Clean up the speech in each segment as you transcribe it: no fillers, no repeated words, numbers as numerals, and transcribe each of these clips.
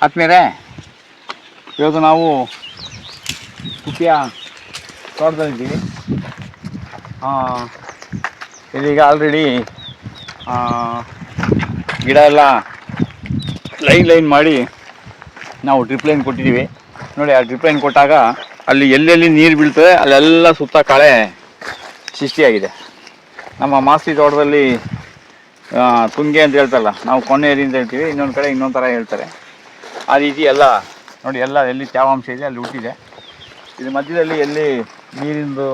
ಆದ್ಮೇಲೆ ಇವತ್ತು ನಾವು ಕುಕ್ಕಿಯ ತೋಟದಲ್ಲಿದ್ದೀವಿ. ಇದೀಗ ಆಲ್ರೆಡಿ ಗಿಡ ಎಲ್ಲ ಲೈನ್ ಮಾಡಿ ನಾವು ಡ್ರಿಪ್ ಲೈನ್ ಕೊಟ್ಟಿದ್ದೀವಿ. ನೋಡಿ, ಆ ಡ್ರಿಪ್ ಲೈನ್ ಕೊಟ್ಟಾಗ ಅಲ್ಲಿ ಎಲ್ಲೆಲ್ಲಿ ನೀರು ಬೀಳ್ತದೆ ಅಲ್ಲೆಲ್ಲ ಸುತ್ತ ಕಳೆ ಸೃಷ್ಟಿಯಾಗಿದೆ. ನಮ್ಮ ಮಾಸ್ತಿ ತೋಟದಲ್ಲಿ ತುಂಗೆ ಅಂತ ಹೇಳ್ತಾರಲ್ಲ, ನಾವು ಕೊನೆಯರಿ ಅಂತ ಹೇಳ್ತೀವಿ, ಇನ್ನೊಂದು ಕಡೆ ಇನ್ನೊಂದು ಥರ ಹೇಳ್ತಾರೆ. ಆ ರೀತಿ ಎಲ್ಲ ನೋಡಿ, ಎಲ್ಲ ಎಲ್ಲಿ ತೇವಾಂಶ ಇದೆ ಅಲ್ಲಿ ಹುಟ್ಟಿದೆ. ಇದು ಮಧ್ಯದಲ್ಲಿ ಎಲ್ಲಿ ನೀರಿಂದು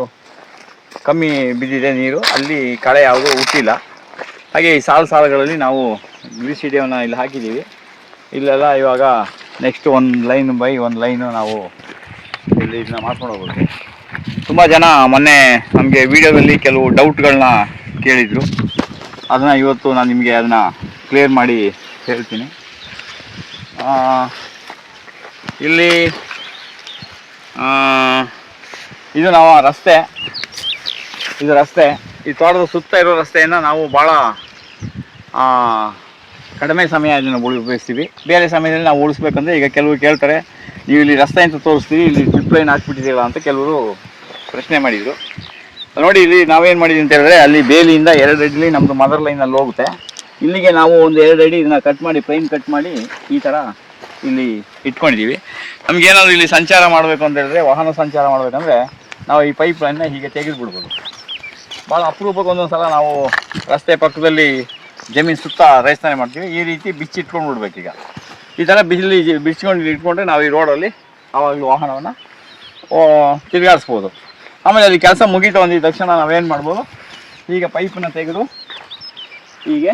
ಕಮ್ಮಿ ಬಿದ್ದಿದೆ ನೀರು, ಅಲ್ಲಿ ಕಳೆ ಯಾವುದೂ ಹುಟ್ಟಿಲ್ಲ. ಹಾಗೆ ಈ ಸಾಲುಗಳಲ್ಲಿ ನಾವು ಗ್ಲಿಸಿಡಿಯವನ್ನು ಇಲ್ಲಿ ಹಾಕಿದ್ದೀವಿ. ಇಲ್ಲೆಲ್ಲ ಇವಾಗ ನೆಕ್ಸ್ಟ್ ಒಂದು ಲೈನ್ ಬೈ ಒಂದು ಲೈನು ನಾವು ಇಲ್ಲಿ ಇದನ್ನ ಮಾಡ್ಕೊಂಡು ಹೋಗ್ಬೋದು. ತುಂಬ ಜನ ಮೊನ್ನೆ ನಮಗೆ ವಿಡಿಯೋದಲ್ಲಿ ಕೆಲವು ಡೌಟ್ಗಳನ್ನ ಕೇಳಿದರು. ಅದನ್ನು ಇವತ್ತು ನಾನು ನಿಮಗೆ ಅದನ್ನು ಕ್ಲಿಯರ್ ಮಾಡಿ ಹೇಳ್ತೀನಿ. ಇಲ್ಲಿ ಇದು ನಾವು ರಸ್ತೆ, ಇದು ರಸ್ತೆ, ಈ ತೋಟದ ಸುತ್ತ ಇರೋ ರಸ್ತೆಯನ್ನು ನಾವು ಭಾಳ ಕಡಿಮೆ ಸಮಯ ಇದನ್ನು ಉಪಯೋಗಿಸ್ತೀವಿ. ಬೇರೆ ಸಮಯದಲ್ಲಿ ನಾವು ಉಳಿಸ್ಬೇಕಂದ್ರೆ ಈಗ ಕೆಲವರು ಕೇಳ್ತಾರೆ, ನೀವು ಇಲ್ಲಿ ರಸ್ತೆ ಅಂತ ತೋರಿಸ್ತೀವಿ, ಇಲ್ಲಿ ಡ್ರಿಪ್ ಲೈನ್ ಹಾಕ್ಬಿಟ್ಟಿದ್ದೀರಾ ಅಂತ ಕೆಲವರು ಪ್ರಶ್ನೆ ಮಾಡಿದರು. ನೋಡಿ, ಇಲ್ಲಿ ನಾವೇನು ಮಾಡಿದ್ವಿ ಅಂತ ಹೇಳಿದ್ರೆ, ಅಲ್ಲಿ ಬೇಲಿಯಿಂದ 2 ಅಡಿ ನಮ್ಮದು ಮದರ್ ಲೈನಲ್ಲಿ ಹೋಗುತ್ತೆ. ಇಲ್ಲಿಗೆ ನಾವು ಒಂದು 2 ಅಡಿ ಇದನ್ನು ಕಟ್ ಮಾಡಿ, ಪೈನ್ ಕಟ್ ಮಾಡಿ ಈ ಥರ ಇಲ್ಲಿ ಇಟ್ಕೊಂಡಿದ್ದೀವಿ. ನಮಗೇನಾದರೂ ಇಲ್ಲಿ ಸಂಚಾರ ಮಾಡಬೇಕು ಅಂತ ಹೇಳಿದ್ರೆ, ವಾಹನ ಸಂಚಾರ ಮಾಡಬೇಕಂದ್ರೆ ನಾವು ಈ ಪೈಪ್ ಲೈನ್ನ ಹೀಗೆ ತೆಗೆದುಬಿಡ್ಬೋದು. ಭಾಳ ಅಪರೂಪಕ್ಕೆ ಒಂದೊಂದು ಸಲ ನಾವು ರಸ್ತೆ ಪಕ್ಕದಲ್ಲಿ ಜಮೀನು ಸುತ್ತ ರೈಸ್ತಾನೆ ಮಾಡ್ತೀವಿ. ಈ ರೀತಿ ಬಿಚ್ಚಿಟ್ಕೊಂಡು ಬಿಡ್ಬೇಕೀಗ. ಈ ಥರ ಬಿಚ್ಕೊಂಡು ಇಟ್ಕೊಂಡ್ರೆ ನಾವು ಈ ರೋಡಲ್ಲಿ ಆವಾಗಲೂ ವಾಹನವನ್ನು ತಿರುಗಾಡಿಸ್ಬೋದು. ಆಮೇಲೆ ಅಲ್ಲಿ ಕೆಲಸ ಮುಗೀತು ಅಂದಿದ್ದ ತಕ್ಷಣ ನಾವೇನು ಮಾಡ್ಬೋದು, ಈಗ ಪೈಪನ್ನು ತೆಗೆದು ಹೀಗೆ,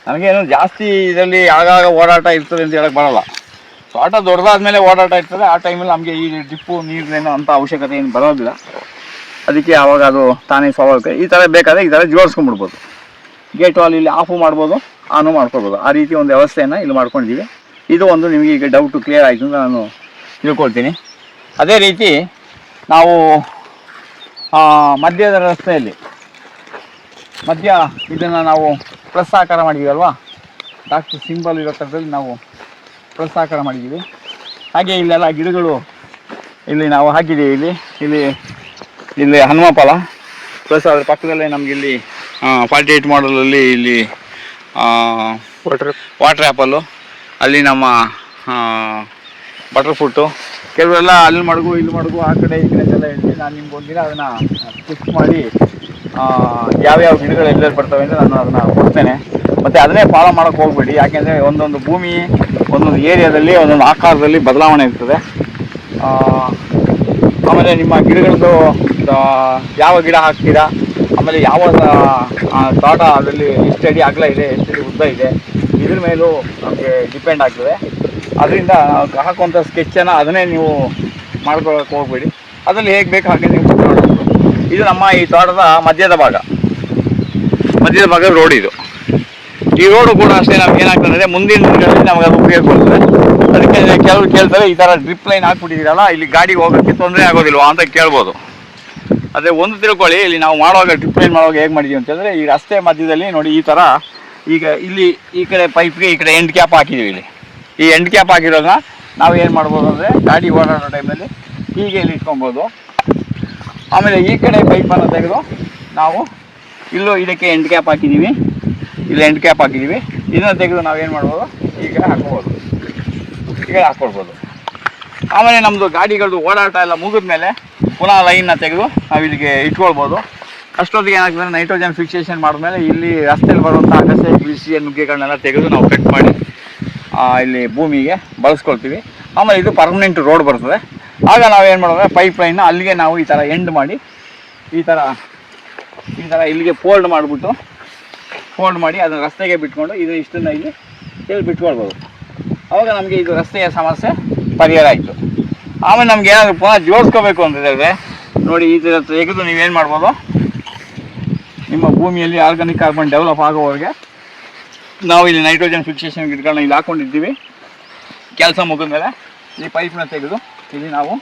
ನಮಗೇನು ಜಾಸ್ತಿ ಇದರಲ್ಲಿ ಆಗಾಗ ಓಡಾಟ ಇರ್ತದೆ ಅಂತ ಹೇಳಕ್ಕೆ ಬರೋಲ್ಲ. ತೋಟ ದೊಡ್ಡದಾದ್ಮೇಲೆ ಓಡಾಟ ಇರ್ತದೆ. ಆ ಟೈಮಲ್ಲಿ ನಮಗೆ ಈ ಡ್ರಿಪ್ಪು ನೀರಿನೇನೋ ಅಂಥ ಅವಶ್ಯಕತೆ ಏನು ಬರೋದಿಲ್ಲ. ಅದಕ್ಕೆ ಆವಾಗ ಅದು ತಾನೇ ಸ್ವಾಭಾವಿಕ. ಈ ಥರ ಬೇಕಾದರೆ ಈ ಥರ ಜೋಡಿಸ್ಕೊಂಡ್ಬಿಡ್ಬೋದು. ಗೇಟ್ ವಾಲ್ ಇಲ್ಲಿ ಆಫು ಮಾಡ್ಬೋದು, ಆನು ಮಾಡ್ಕೊಬೋದು. ಆ ರೀತಿ ಒಂದು ವ್ಯವಸ್ಥೆಯನ್ನು ಇಲ್ಲಿ ಮಾಡ್ಕೊಂಡಿದ್ದೀವಿ. ಇದು ಒಂದು ನಿಮಗೆ ಈಗ ಡೌಟು ಕ್ಲಿಯರ್ ಆಯಿತು ಅಂತ ನಾನು ತಿಳ್ಕೊಳ್ತೀನಿ. ಅದೇ ರೀತಿ ನಾವು ಮಧ್ಯದ ರಸ್ತೆಯಲ್ಲಿ ಇದನ್ನು ನಾವು ಪ್ಲಸ್ ಆಕಾರ ಮಾಡಿದ್ದೀವಲ್ವಾ, ಡಾಕ್ಟರ್ ಸಿಂಬಲ್ ಇರೋ ಥರದಲ್ಲಿ ನಾವು ಪ್ಲಸ್ ಆಕಾರ ಮಾಡಿದ್ದೀವಿ. ಹಾಗೆ ಇಲ್ಲೆಲ್ಲ ಗಿಡಗಳು ಇಲ್ಲಿ ನಾವು ಹಾಕಿದ್ದೀವಿ. ಇಲ್ಲಿ ಹನುಮ ಫಲ ಪ್ಲಸ್ ಅದ್ರ ಪಕ್ಕದಲ್ಲೇ ನಮಗಿಲ್ಲಿ 48 ಮಾಡಲಲ್ಲಿ ಇಲ್ಲಿ ವಾಟರ್ ಆ್ಯಪಲ್ಲು, ಅಲ್ಲಿ ನಮ್ಮ ಬಟರ್ ಫ್ರೂಟು, ಕೆಲವೆಲ್ಲ ಅಲ್ಲಿ ಮಡಗು ಇಲ್ಲಿ ಮಡಗು ಆ ಕಡೆ ಈ ಕಡೆ ಎಲ್ಲ ಹೇಳ್ತೀನಿ. ನಾನು ನಿಮ್ಗೆ ಒಂದಿನ ಅದನ್ನು ಫಿಕ್ಸ್ ಮಾಡಿ ಯಾವ್ಯಾವ ಗಿಡಗಳು ಎಲ್ಲೆಲ್ಲಿ ಬರ್ತವೆ ಅಂದರೆ ನಾನು ಅದನ್ನು ಕೊಡ್ತೇನೆ. ಮತ್ತು ಅದನ್ನೇ ಫಾಲೋ ಮಾಡೋಕ್ಕೆ ಹೋಗ್ಬೇಡಿ. ಯಾಕೆಂದರೆ ಒಂದೊಂದು ಭೂಮಿ ಒಂದೊಂದು ಏರಿಯಾದಲ್ಲಿ ಒಂದೊಂದು ಆಕಾರದಲ್ಲಿ ಬದಲಾವಣೆ ಇರ್ತದೆ. ಆಮೇಲೆ ನಿಮ್ಮ ಗಿಡಗಳದ್ದು ಯಾವ ಗಿಡ ಹಾಕ್ತೀರಾ, ಆಮೇಲೆ ಯಾವ ತೋಟ ಅದರಲ್ಲಿ ಎಷ್ಟು ಅಡಿ ಅಗಲ ಇದೆ, ಎಷ್ಟು ಅಡಿ ಉದ್ದ ಇದೆ, ಇದ್ರ ಮೇಲೂ ನಮಗೆ ಡಿಪೆಂಡ್ ಆಗ್ತದೆ. ಅದರಿಂದ ಹಾಕುವಂಥ ಸ್ಕೆಚ್ಚನ್ನು ಅದನ್ನೇ ನೀವು ಮಾಡ್ಕೊಳ್ಳೋಕೆ ಹೋಗಬೇಡಿ. ಅದರಲ್ಲಿ ಹೇಗೆ ಬೇಕು ಹಾಗೆ ನೀವು ಮಾಡಬೇಕು. ಇದು ನಮ್ಮ ಈ ತೋಟದ ಮಧ್ಯದ ಭಾಗ ರೋಡ್. ಈ ರೋಡು ಕೂಡ ಅಷ್ಟೇ ನಮ್ಗೆ ಏನಾಗ್ತದೆ ಅಂದರೆ ಮುಂದಿನ ದಿನಗಳಲ್ಲಿ ನಮಗೆ ಅದು ಉಪಯೋಗ ಬರ್ತದೆ. ಅದಕ್ಕೆ ಕೆಲವರು ಕೇಳ್ತಾರೆ, ಈ ಥರ ಡ್ರಿಪ್ ಲೈನ್ ಹಾಕ್ಬಿಟ್ಟಿದ್ದೀರಲ್ಲ, ಇಲ್ಲಿ ಗಾಡಿಗೆ ಹೋಗೋಕ್ಕೆ ತೊಂದರೆ ಆಗೋದಿಲ್ವಾ ಅಂತ ಕೇಳ್ಬೋದು. ಅದೇ ಒಂದು ತಿಳ್ಕೊಳ್ಳಿ, ಇಲ್ಲಿ ನಾವು ಮಾಡುವಾಗ ಡ್ರಿಪ್ ಲೈನ್ ಮಾಡುವಾಗ ಹೇಗೆ ಮಾಡಿದ್ದೀವಿ ಅಂತಂದರೆ, ಈ ರಸ್ತೆ ಮಧ್ಯದಲ್ಲಿ ನೋಡಿ ಈ ಥರ ಈಗ ಇಲ್ಲಿ ಈ ಕಡೆ ಪೈಪ್ಗೆ ಈ ಕಡೆ ಎಂಡ್ ಕ್ಯಾಪ್ ಹಾಕಿದ್ದೀವಿ. ಇಲ್ಲಿ ಈ ಎಂಡ್ ಕ್ಯಾಪ್ ಹಾಕಿರೋದನ್ನ ನಾವು ಏನು ಮಾಡ್ಬೋದು ಅಂದರೆ, ಗಾಡಿ ಓಡಾಡೋ ಟೈಮಲ್ಲಿ ಹೀಗೆ ಇಲ್ಲಿ ಇಟ್ಕೊಬೋದು. ಆಮೇಲೆ ಈ ಕಡೆ ಪೈಪನ್ನು ತೆಗೆದು ನಾವು ಇಲ್ಲೂ ಇದಕ್ಕೆ ಎಂಡ್ ಕ್ಯಾಪ್ ಹಾಕಿದ್ದೀವಿ, ಇಲ್ಲಿ ಎಂಡ್ ಕ್ಯಾಪ್ ಹಾಕಿದ್ದೀವಿ. ಇದನ್ನು ತೆಗೆದು ನಾವೇನು ಮಾಡ್ಬೋದು, ಈ ಕಡೆ ಹಾಕ್ಕೊಬೋದು, ಈ ಕಡೆ ಹಾಕ್ಕೊಳ್ಬೋದು. ಆಮೇಲೆ ನಮ್ಮದು ಗಾಡಿಗಳದ್ದು ಓಡಾಟ ಎಲ್ಲ ಮುಗಿದ ಮೇಲೆ ಪುನಃ ಲೈನ್ನ ತೆಗೆದು ನಾವು ಇಲ್ಲಿಗೆ ಇಟ್ಕೊಳ್ಬೋದು. ಅಷ್ಟೊತ್ತಿಗೆ ಏನಾಗ್ತದೆ, ನೈಟ್ರೋಜನ್ ಫಿಕ್ಸೇಷನ್ ಮಾಡಿದ್ಮೇಲೆ ಇಲ್ಲಿ ರಸ್ತೆಯಲ್ಲಿ ಬರುವಂಥ ಅಗಸೆ ಬಿಸಿ ನುಗ್ಗೆಗಳನ್ನೆಲ್ಲ ತೆಗೆದು ನಾವು ಕಟ್ ಮಾಡಿ ಇಲ್ಲಿ ಭೂಮಿಗೆ ಬಳಸ್ಕೊಳ್ತೀವಿ. ಆಮೇಲೆ ಇದು ಪರ್ಮನೆಂಟ್ ರೋಡ್ ಬರ್ತದೆ. ಆಗ ನಾವೇನು ಮಾಡೋದು, ಪೈಪ್ ಲೈನ್ನ ಅಲ್ಲಿಗೆ ನಾವು ಈ ಥರ ಎಂಡ್ ಮಾಡಿ ಈ ಥರ ಇಲ್ಲಿಗೆ ಫೋಲ್ಡ್ ಮಾಡಿ ಅದನ್ನು ರಸ್ತೆಗೆ ಬಿಟ್ಕೊಂಡು ಇಷ್ಟನ್ನು ಇಲ್ಲಿ ಬಿಟ್ಕೊಳ್ಬೋದು. ಆವಾಗ ನಮಗೆ ಇದು ರಸ್ತೆಯ ಸಮಸ್ಯೆ ಪರಿಹಾರ ಆಯಿತು. ಆಮೇಲೆ ನಮ್ಗೆ ಏನಾದರೂ ಪುನಃ ಜೋಡಿಸ್ಕೋಬೇಕು ಅಂತ ಹೇಳಿದ್ರೆ ನೋಡಿ, ಈ ಥರ ತೆಗೆದು ನೀವೇನು ಮಾಡ್ಬೋದು, ನಿಮ್ಮ ಭೂಮಿಯಲ್ಲಿ ಆರ್ಗಾನಿಕ್ ಕಾರ್ಬನ್ ಡೆವಲಪ್ ಆಗೋವರೆಗೆ ನಾವು ಇಲ್ಲಿ ನೈಟ್ರೋಜನ್ ಫಿಕ್ಸೇಷನ್ ಗಿಡಗಳನ್ನ ಇಲ್ಲಿ ಹಾಕ್ಕೊಂಡಿರ್ತೀವಿ. ಕೆಲಸ ಮುಗಿದ ಮೇಲೆ ಈ ಪೈಪ್ನ ತೆಗೆದು ಇಲ್ಲಿ ನಾವು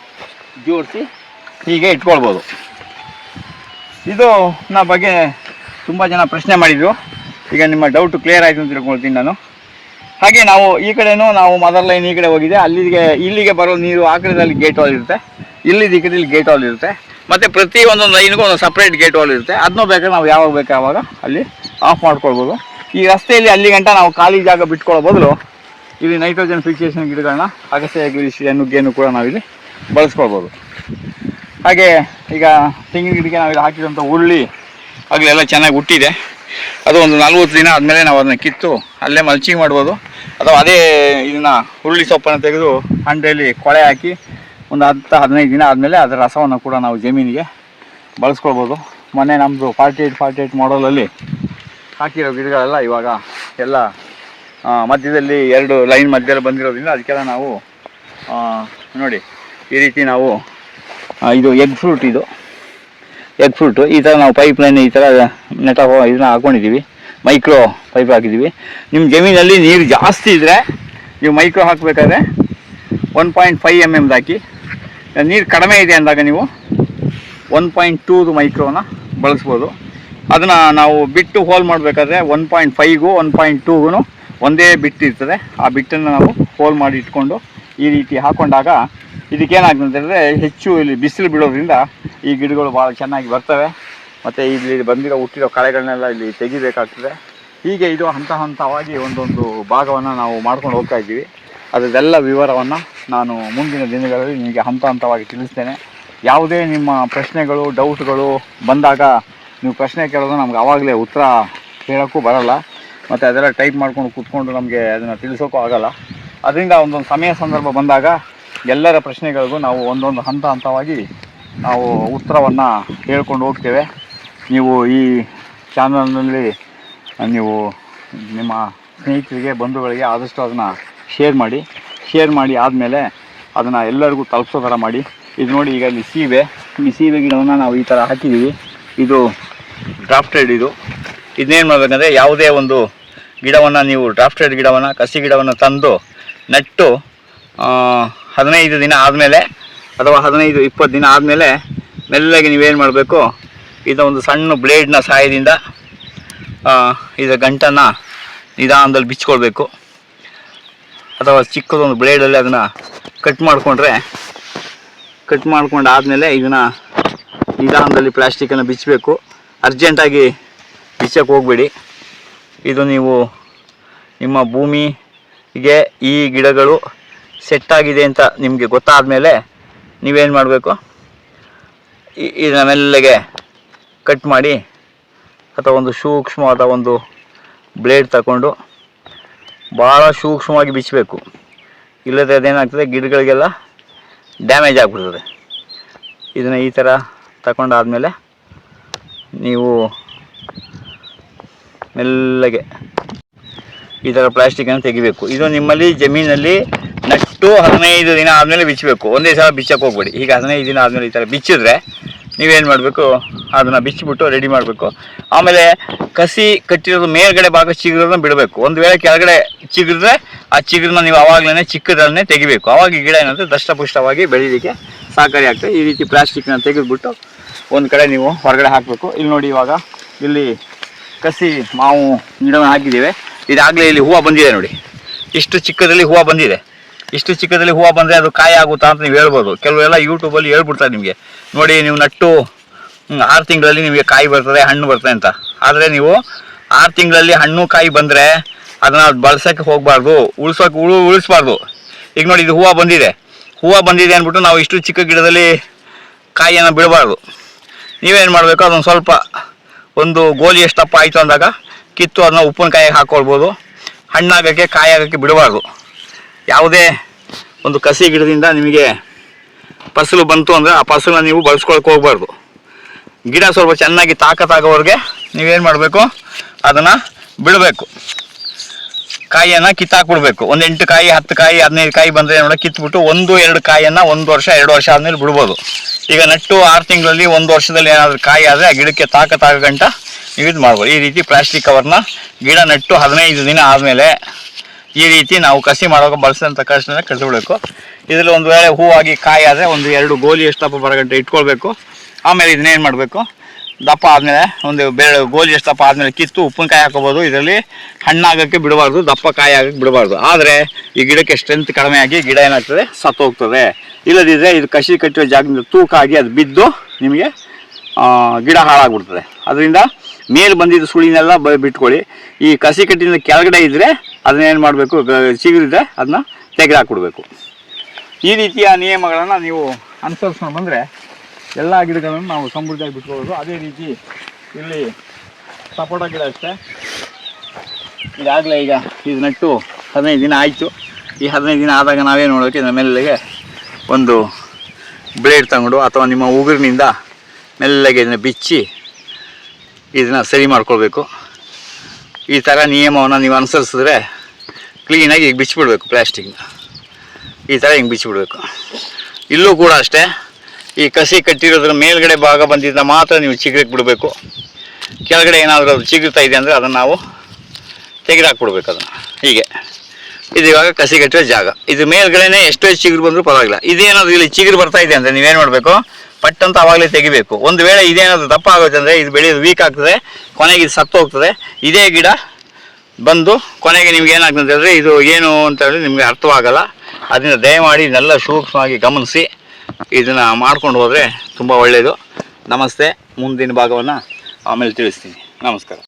ಜೋಡಿಸಿ ಹೀಗೆ ಇಟ್ಕೊಳ್ಬೋದು. ಇದು ಬಗ್ಗೆ ತುಂಬ ಜನ ಪ್ರಶ್ನೆ ಮಾಡಿದರು. ಈಗ ನಿಮ್ಮ ಡೌಟು ಕ್ಲಿಯರ್ ಆಯಿತು ಅಂತ ತಿಳ್ಕೊಳ್ತೀನಿ ನಾನು. ಹಾಗೆ ನಾವು ಈ ಕಡೆನೂ ನಾವು ಮದರ್ ಲೈನ್ ಈ ಕಡೆ ಹೋಗಿದೆ, ಇಲ್ಲಿಗೆ ಬರೋ ನೀರು ಆ ಕಡೆದಲ್ಲಿ ಗೇಟ್ ವಾಲ್ ಇರುತ್ತೆ, ಈ ಕಡೆ ಗೇಟ್ ವಾಲ್ ಇರುತ್ತೆ. ಮತ್ತು ಪ್ರತಿ ಒಂದೊಂದು ಲೈನ್ಗೂ ಒಂದು ಸಪ್ರೇಟ್ ಗೇಟ್ ವಾಲ್ ಇರುತ್ತೆ. ಅದನ್ನೂ ಬೇಕಾದ್ರೆ ನಾವು ಯಾವಾಗ ಬೇಕು ಆವಾಗ ಅಲ್ಲಿ ಆಫ್ ಮಾಡ್ಕೊಳ್ಬೋದು. ಈ ರಸ್ತೆಯಲ್ಲಿ ಅಲ್ಲಿ ಗಂಟ ನಾವು ಖಾಲಿ ಜಾಗ ಬಿಟ್ಕೊಳ್ಳೋ ಬದಲು ಇಲ್ಲಿ ನೈಟ್ರೋಜನ್ ಫಿಕ್ಸೇಷನ್ ಗಿಡಗಳನ್ನ ಅಗಸೆ ಗಿಡ ನುಗ್ಗೆಯನ್ನು ಕೂಡ ನಾವಿಲ್ಲಿ ಬಳಸ್ಕೊಳ್ಬೋದು. ಹಾಗೆ ಈಗ ತೆಂಗಿನ ಗಿಡಕ್ಕೆ ನಾವಿಲ್ಲಿ ಹಾಕಿದಂಥ ಹುರುಳಿ ಆಗಲೆಲ್ಲ ಚೆನ್ನಾಗಿ ಹುಟ್ಟಿದೆ. ಅದು ಒಂದು 40 ದಿನ ಆದಮೇಲೆ ನಾವು ಅದನ್ನು ಕಿತ್ತು ಅಲ್ಲೇ ಮಲ್ಚಿಂಗ್ ಮಾಡ್ಬೋದು. ಅಥವಾ ಅದೇ ಇದನ್ನು ಹುರುಳಿ ಸೊಪ್ಪನ್ನು ತೆಗೆದು ಹಂಡೆಯಲ್ಲಿ ಕೊಳೆ ಹಾಕಿ ಒಂದು 10-15 ದಿನ ಆದಮೇಲೆ ಅದರ ರಸವನ್ನು ಕೂಡ ನಾವು ಜಮೀನಿಗೆ ಬಳಸ್ಕೊಳ್ಬೋದು. ಮೊನ್ನೆ ನಮ್ಮದು 48 ಮಾಡಲಲ್ಲಿ ಹಾಕಿರೋ ಗಿಡಗಳೆಲ್ಲ ಇವಾಗ ಎಲ್ಲ ಮಧ್ಯದಲ್ಲಿ 2 ಲೈನ್ ಮಧ್ಯದಲ್ಲಿ ಬಂದಿರೋದ್ರಿಂದ ಅದಕ್ಕೆಲ್ಲ ನಾವು ನೋಡಿ ಈ ರೀತಿ ನಾವು ಇದು ಎಗ್ ಫ್ರೂಟು ಈ ಥರ ನಾವು ಪೈಪ್ ಲೈನ್ ಈ ಥರ ಇದನ್ನ ಹಾಕ್ಕೊಂಡಿದ್ದೀವಿ, ಮೈಕ್ರೋ ಪೈಪ್ ಹಾಕಿದ್ದೀವಿ. ನಿಮ್ಮ ಜಮೀನಲ್ಲಿ ನೀರು ಜಾಸ್ತಿ ಇದ್ದರೆ ನೀವು ಮೈಕ್ರೋ ಹಾಕಬೇಕಾದ್ರೆ 1.5 mm ಹಾಕಿ, ನೀರು ಕಡಿಮೆ ಇದೆ ಅಂದಾಗ ನೀವು 1.2 ಮೈಕ್ರೋನ ಬಳಸ್ಬೋದು. ಅದನ್ನು ನಾವು ಬಿಟ್ಟು ಹೋಲ್ ಮಾಡಬೇಕಾದ್ರೆ 1.5ಗೂ 1.2ಗೂ ಒಂದೇ ಬಿಟ್ಟು ಇರ್ತದೆ. ಆ ಬಿಟ್ಟನ್ನು ನಾವು ಹೋಲ್ ಮಾಡಿ ಇಟ್ಕೊಂಡು ಈ ರೀತಿ ಹಾಕ್ಕೊಂಡಾಗ ಇದಕ್ಕೇನಾಗ್ತದೆ ಹೆಚ್ಚು ಇಲ್ಲಿ ಬಿಸಿಲು ಬಿಡೋದ್ರಿಂದ ಈ ಗಿಡಗಳು ಭಾಳ ಚೆನ್ನಾಗಿ ಬರ್ತವೆ. ಮತ್ತು ಇಲ್ಲಿ ಬಂದಿರೋ ಹುಟ್ಟಿರೋ ಕಳೆಗಳನ್ನೆಲ್ಲ ಇಲ್ಲಿ ತೆಗಿಬೇಕಾಗ್ತದೆ. ಹೀಗೆ ಇದು ಹಂತವಾಗಿ ಒಂದೊಂದು ಭಾಗವನ್ನು ನಾವು ಮಾಡ್ಕೊಂಡು ಹೋಗ್ತಾ ಇದ್ದೀವಿ. ಅದರದೆಲ್ಲ ವಿವರವನ್ನು ನಾನು ಮುಂದಿನ ದಿನಗಳಲ್ಲಿ ನಿಮಗೆ ಹಂತವಾಗಿ ತಿಳಿಸ್ತೇನೆ. ಯಾವುದೇ ನಿಮ್ಮ ಪ್ರಶ್ನೆಗಳು ಡೌಟ್ಗಳು ಬಂದಾಗ ನೀವು ಪ್ರಶ್ನೆ ಕೇಳೋದು ನಮ್ಗೆ ಆವಾಗಲೇ ಉತ್ತರ ಹೇಳೋಕ್ಕೂ ಬರೋಲ್ಲ, ಮತ್ತು ಅದೆಲ್ಲ ಟೈಪ್ ಮಾಡ್ಕೊಂಡು ಕೂತ್ಕೊಂಡು ನಮಗೆ ಅದನ್ನು ತಿಳಿಸೋಕ್ಕೂ ಆಗೋಲ್ಲ. ಅದರಿಂದ ಒಂದೊಂದು ಸಮಯ ಸಂದರ್ಭ ಬಂದಾಗ ಎಲ್ಲರ ಪ್ರಶ್ನೆಗಳಿಗೂ ನಾವು ಒಂದೊಂದು ಹಂತವಾಗಿ ನಾವು ಉತ್ತರವನ್ನು ಹೇಳ್ಕೊಂಡು ಹೋಗ್ತೇವೆ. ನೀವು ಈ ಚಾನಲ್ನಲ್ಲಿ ನೀವು ನಿಮ್ಮ ಸ್ನೇಹಿತರಿಗೆ ಬಂಧುಗಳಿಗೆ ಆದಷ್ಟು ಅದನ್ನು ಶೇರ್ ಮಾಡಿ ಆದಮೇಲೆ ಅದನ್ನು ಎಲ್ಲರಿಗೂ ತಲುಪಿಸೋ ಥರ ಮಾಡಿ. ಇದು ನೋಡಿ, ಈಗ ಇಲ್ಲಿ ಈ ಸೀಬೆ ಗಿಡವನ್ನು ನಾವು ಈ ಥರ ಹಾಕಿದ್ದೀವಿ. ಇದು ಡ್ರಾಫ್ಟೆಡ್. ಇದನ್ನೇನು ಮಾಡಬೇಕಂದ್ರೆ ಯಾವುದೇ ಒಂದು ಗಿಡವನ್ನು ನೀವು ಡ್ರಾಫ್ಟೆಡ್ ಗಿಡವನ್ನು ಕಸಿ ಗಿಡವನ್ನು ತಂದು ನೆಟ್ಟು 15 ದಿನ ಆದಮೇಲೆ ಅಥವಾ 15-20 ದಿನ ಆದಮೇಲೆ ಮೆಲ್ಲಗೆ ನೀವೇನು ಮಾಡಬೇಕು, ಇದೊಂದು ಸಣ್ಣ ಬ್ಲೇಡ್ನ ಸಹಾಯದಿಂದ ಇದರ ಗಂಟನ್ನು ನಿಧಾನದಲ್ಲಿ ಬಿಚ್ಕೊಳ್ಬೇಕು. ಅಥವಾ ಚಿಕ್ಕದೊಂದು ಬ್ಲೇಡಲ್ಲಿ ಅದನ್ನು ಕಟ್ ಮಾಡ್ಕೊಂಡಾದಮೇಲೆ ಇದನ್ನು ನಿಧಾನದಲ್ಲಿ ಪ್ಲಾಸ್ಟಿಕ್ಕನ್ನು ಬಿಚ್ಚಬೇಕು. ಅರ್ಜೆಂಟಾಗಿ ಬಿಚ್ಚಕ್ಕೆ ಹೋಗಬೇಡಿ. ಇದು ನೀವು ನಿಮ್ಮ ಭೂಮಿಗೆ ಈ ಗಿಡಗಳು ಸೆಟ್ಟಾಗಿದೆ ಅಂತ ನಿಮಗೆ ಗೊತ್ತಾದ ಮೇಲೆ ನೀವೇನು ಮಾಡಬೇಕು, ಇದನ್ನ ಮೆಲ್ಲಗೆ ಕಟ್ ಮಾಡಿ ಅಥವಾ ಒಂದು ಸೂಕ್ಷ್ಮವಾದ ಒಂದು ಬ್ಲೇಡ್ ತಗೊಂಡು ಭಾಳ ಸೂಕ್ಷ್ಮವಾಗಿ ಬಿಚ್ಚಬೇಕು. ಇಲ್ಲದೆ ಅದೇನಾಗ್ತದೆ, ಗಿಡಗಳಿಗೆಲ್ಲ ಡ್ಯಾಮೇಜ್ ಆಗಿಬಿಡ್ತದೆ. ಇದನ್ನು ಈ ಥರ ತಗೊಂಡಾದಮೇಲೆ ನೀವು ಮೆಲ್ಲಗೆ ಈ ಥರ ಪ್ಲಾಸ್ಟಿಕನ್ನು ತೆಗಿಬೇಕು. ಇದು ನಿಮ್ಮಲ್ಲಿ ಜಮೀನಲ್ಲಿ ನೆಟ್ಟು 15 ದಿನ ಆದಮೇಲೆ ಬಿಚ್ಚಬೇಕು. ಒಂದೇ ಸಲ ಬಿಚ್ಚಕ್ಕೆ ಹೋಗ್ಬೇಡಿ. ಈಗ 15 ದಿನ ಆದಮೇಲೆ ಈ ಥರ ಬಿಚ್ಚಿದ್ರೆ ನೀವೇನು ಮಾಡಬೇಕು, ಅದನ್ನು ಬಿಚ್ಚಿಬಿಟ್ಟು ರೆಡಿ ಮಾಡಬೇಕು. ಆಮೇಲೆ ಕಸಿ ಕಟ್ಟಿರೋದು ಮೇಲ್ಗಡೆ ಭಾಗ ಚಿಗುರನ್ನ ಬಿಡಬೇಕು. ಒಂದು ವೇಳೆ ಕೆಳಗಡೆ ಚಿಗುರಿದ್ರೆ ಆ ಚಿಗುರನ್ನ ನೀವು ಆವಾಗಲೇ ಚಿಕ್ಕದನ್ನೇ ತೆಗಿಬೇಕು. ಆವಾಗ ಗಿಡ ಏನಂದರೆ ದಷ್ಟಪುಷ್ಟವಾಗಿ ಬೆಳೀಲಿಕ್ಕೆ ಸಹಕಾರಿ ಆಗ್ತದೆ. ಈ ರೀತಿ ಪ್ಲಾಸ್ಟಿಕ್ನ ತೆಗೆದುಬಿಟ್ಟು ಒಂದು ಕಡೆ ನೀವು ಹೊರಗಡೆ ಹಾಕಬೇಕು. ಇಲ್ಲಿ ನೋಡಿ, ಇವಾಗ ಇಲ್ಲಿ ಕಸಿ ಮಾವು ಗಿಡವನ್ನು ಹಾಕಿದ್ದೀವಿ. ಇದಾಗಲೇ ಇಲ್ಲಿ ಹೂವು ಬಂದಿದೆ ನೋಡಿ. ಇಷ್ಟು ಚಿಕ್ಕದಲ್ಲಿ ಹೂವು ಬಂದಿದೆ. ಇಷ್ಟು ಚಿಕ್ಕದಲ್ಲಿ ಹೂವು ಬಂದರೆ ಅದು ಕಾಯಿ ಆಗುತ್ತಾ ಅಂತ ನೀವು ಹೇಳ್ಬೋದು. ಕೆಲವೆಲ್ಲ ಯೂಟ್ಯೂಬಲ್ಲಿ ಹೇಳ್ಬಿಡ್ತಾರೆ ನಿಮಗೆ, ನೋಡಿ ನೀವು ನಟ್ಟು 6 ತಿಂಗಳಲ್ಲಿ ನಿಮಗೆ ಕಾಯಿ ಬರ್ತದೆ, ಹಣ್ಣು ಬರ್ತದೆ ಅಂತ. ಆದರೆ ನೀವು 6 ತಿಂಗಳಲ್ಲಿ ಹಣ್ಣು ಕಾಯಿ ಬಂದರೆ ಅದನ್ನು ಬಳಸೋಕ್ಕೆ ಹೋಗಬಾರ್ದು, ಉಳಿಸ್ಬಾರ್ದು. ಈಗ ನೋಡಿ, ಇದು ಹೂವು ಬಂದಿದೆ ಅಂದ್ಬಿಟ್ಟು ನಾವು ಇಷ್ಟು ಚಿಕ್ಕ ಗಿಡದಲ್ಲಿ ಕಾಯಿಯನ್ನು ಬಿಡಬಾರ್ದು. ನೀವೇನು ಮಾಡಬೇಕು, ಅದನ್ನು ಸ್ವಲ್ಪ ಒಂದು ಗೋಲಿ ಎಷ್ಟು ದಪ್ಪ ಆಯಿತು ಅಂದಾಗ ಕಿತ್ತು ಅದನ್ನ ಉಪ್ಪಿನಕಾಯಿಗೆ ಹಾಕ್ಕೊಳ್ಬೋದು. ಹಣ್ಣಾಗೋಕ್ಕೆ ಕಾಯಿ ಆಗೋಕ್ಕೆ ಬಿಡಬಾರ್ದು. ಯಾವುದೇ ಒಂದು ಕಸಿ ಗಿಡದಿಂದ ನಿಮಗೆ ಫಸಲು ಬಂತು ಅಂದರೆ ಆ ಫಸಲನ್ನ ನೀವು ಬಳಸ್ಕೊಳಕ್ಕೆ ಹೋಗ್ಬಾರ್ದು. ಗಿಡ ಸ್ವಲ್ಪ ಚೆನ್ನಾಗಿ ತಾಕತ್ತಾಗೋವರೆಗೆ ನೀವೇನು ಮಾಡಬೇಕು, ಅದನ್ನು ಬಿಡಬೇಕು. ಕಾಯಿಯನ್ನು ಕಿತ್ತಾಕ್ಬಿಡ್ಬೇಕು. ಒಂದು 8 ಕಾಯಿ 10 ಕಾಯಿ 15 ಕಾಯಿ ಬಂದರೆ ನೋಡಿ, ಕಿತ್ಬಿಟ್ಟು 1-2 ಕಾಯಿಯನ್ನು 1 ವರ್ಷ 2 ವರ್ಷ ಆದಮೇಲೆ ಬಿಡ್ಬೋದು. ಈಗ ನೆಟ್ಟು 6 ತಿಂಗಳಲ್ಲಿ 1 ವರ್ಷದಲ್ಲಿ ಏನಾದರೂ ಕಾಯಿ ಆದರೆ ಆ ಗಿಡಕ್ಕೆ ತಾಕತ್ತಾಗೋ ಗಂಟ ನೀವು ಇದು ಮಾಡ್ಬೋದು. ಈ ರೀತಿ ಪ್ಲಾಸ್ಟಿಕ್ ಕವರ್ನ ಗಿಡ ನೆಟ್ಟು 15 ದಿನ ಆದಮೇಲೆ ಈ ರೀತಿ ನಾವು ಕಸಿ ಮಾಡುವಾಗ ಬಳಸಿದಂಥ ಕಷ್ಟನ ಕಟ್ಬಿಡಬೇಕು. ಇದರಲ್ಲಿ ಒಂದು ವೇಳೆ ಹೂವಾಗಿ ಕಾಯಿ ಆದರೆ 1-2 ಗೋಲಿ ಎಷ್ಟಪ್ಪ ಬರಗಂಟೆ ಇಟ್ಕೊಳ್ಬೇಕು. ಆಮೇಲೆ ಇದನ್ನೇನು ಮಾಡಬೇಕು, ದಪ್ಪ ಆದಮೇಲೆ ಒಂದು ಬೆಳೆ ಗೋಲಿ ಎಷ್ಟು ದಪ್ಪ ಆದಮೇಲೆ ಕಿತ್ತು ಉಪ್ಪಿನಕಾಯಿ ಹಾಕೋಬೋದು. ಇದರಲ್ಲಿ ಹಣ್ಣಾಗೋಕ್ಕೆ ಬಿಡಬಾರ್ದು, ದಪ್ಪ ಕಾಯಿ ಆಗೋಕ್ಕೆ ಬಿಡಬಾರ್ದು. ಆದರೆ ಈ ಗಿಡಕ್ಕೆ ಸ್ಟ್ರೆಂತ್ ಕಡಿಮೆ ಆಗಿ ಗಿಡ ಏನಾಗ್ತದೆ, ಸತ್ತೋಗ್ತದೆ. ಇಲ್ಲದಿದ್ದರೆ ಇದು ಕಸಿ ಕಟ್ಟಿರೋ ಜಾಗದಿಂದ ತೂಕ ಆಗಿ ಅದು ಬಿದ್ದು ನಿಮಗೆ ಗಿಡ ಹಾಳಾಗ್ಬಿಡ್ತದೆ. ಅದರಿಂದ ಮೇಲೆ ಬಂದಿದ್ದು ಸುಳಿನೆಲ್ಲ ಬಿಟ್ಕೊಳ್ಳಿ. ಈ ಕಸಿ ಕಟ್ಟಿನ ಕೆಳಗಡೆ ಇದ್ದರೆ ಅದನ್ನೇನು ಮಾಡಬೇಕು, ಚಿಗುರಿದ್ರೆ ಅದನ್ನ ತೆಗೆದಾಕ್ಬಿಡ್ಬೇಕು. ಈ ರೀತಿಯ ನಿಯಮಗಳನ್ನು ನೀವು ಅನುಸರಿಸ್ಕೊಂಡು ಬಂದರೆ ಎಲ್ಲ ಗಿಡಗಳನ್ನು ನಾವು ಸಮೃದ್ಧಿಯಾಗಿ ಬಿಟ್ಕೊಳ್ಬೋದು. ಅದೇ ರೀತಿ ಇಲ್ಲಿ ಸಪೋಟ ಗಿಡ ಅಷ್ಟೇ. ಇದಾಗಲೇ ಈಗ ಇದು ನೆಟ್ಟು 15 ದಿನ ಆಯಿತು. ಈ 15 ದಿನ ಆದಾಗ ನಾವೇನು ಮಾಡಬೇಕು, ಇದನ್ನ ಮೆಲ್ಲಗೆ ಒಂದು ಬ್ಲೇಡ್ ತಗೊಂಡು ಅಥವಾ ನಿಮ್ಮ ಉಗುರಿನಿಂದ ಮೆಲ್ಲಗೆ ಇದನ್ನು ಬಿಚ್ಚಿ ಇದನ್ನು ಸರಿ ಮಾಡ್ಕೊಳ್ಬೇಕು. ಈ ಥರ ನಿಯಮವನ್ನು ನೀವು ಅನುಸರಿಸಿದ್ರೆ ಕ್ಲೀನಾಗಿ ಈಗ ಬಿಚ್ಚಿಬಿಡ್ಬೇಕು. ಪ್ಲ್ಯಾಸ್ಟಿಕ್ನ ಈ ಥರ ಹಿಂಗೆ ಬಿಚ್ಚಿಬಿಡ್ಬೇಕು. ಇಲ್ಲೂ ಕೂಡ ಅಷ್ಟೇ, ಈ ಕಸಿ ಕಟ್ಟಿರೋದ್ರ ಮೇಲ್ಗಡೆ ಭಾಗ ಬಂದಿದ್ದ ಮಾತ್ರ ನೀವು ಚಿಗುರಕ್ಕೆ ಬಿಡಬೇಕು. ಕೆಳಗಡೆ ಏನಾದರೂ ಅದು ಚಿಗುರ್ತಾ ಇದೆ ಅಂದರೆ ಅದನ್ನು ನಾವು ತೆಗೆದಾಕ್ಬಿಡ್ಬೇಕು. ಅದನ್ನು ಹೀಗೆ ಇದು ಇವಾಗ ಕಸಿ ಕಟ್ಟಿರೋ ಜಾಗ. ಇದು ಮೇಲ್ಗಡೆನೇ ಎಷ್ಟೋ ಚಿಗುರು ಬಂದರೂ ಪರವಾಗಿಲ್ಲ. ಇದೇನಾದರೂ ಇಲ್ಲಿ ಚಿಗುರು ಬರ್ತಾ ಇದೆ ಅಂದರೆ ನೀವೇನು ಮಾಡಬೇಕು, ಪಟ್ಟಂತ ಆವಾಗಲೇ ತೆಗಿಬೇಕು. ಒಂದು ವೇಳೆ ಇದೇನಾದರೂ ದಪ್ಪ ಆಗುತ್ತೆ ಅಂದರೆ ಇದು ಬೆಳೆಯೋದು ವೀಕ್ ಆಗ್ತದೆ, ಕೊನೆಗೆ ಇದು ಸತ್ತು ಹೋಗ್ತದೆ. ಇದೇ ಗಿಡ ಬಂದು ಕೊನೆಗೆ ನಿಮ್ಗೆ ಏನಾಗ್ತದೆ ಅಂದರೆ ಇದು ಏನು ಅಂತ ಹೇಳಿ ನಿಮಗೆ ಅರ್ಥವಾಗಲ್ಲ. ಅದರಿಂದ ದಯಮಾಡಿ ಇದನ್ನೆಲ್ಲ ಸೂಕ್ಷ್ಮವಾಗಿ ಗಮನಿಸಿ ಇದನ್ನು ಮಾಡ್ಕೊಂಡು ಹೋದರೆ ತುಂಬ ಒಳ್ಳೆಯದು. ನಮಸ್ತೆ. ಮುಂದಿನ ಭಾಗವನ್ನು ಆಮೇಲೆ ತಿಳಿಸ್ತೀನಿ. ನಮಸ್ಕಾರ.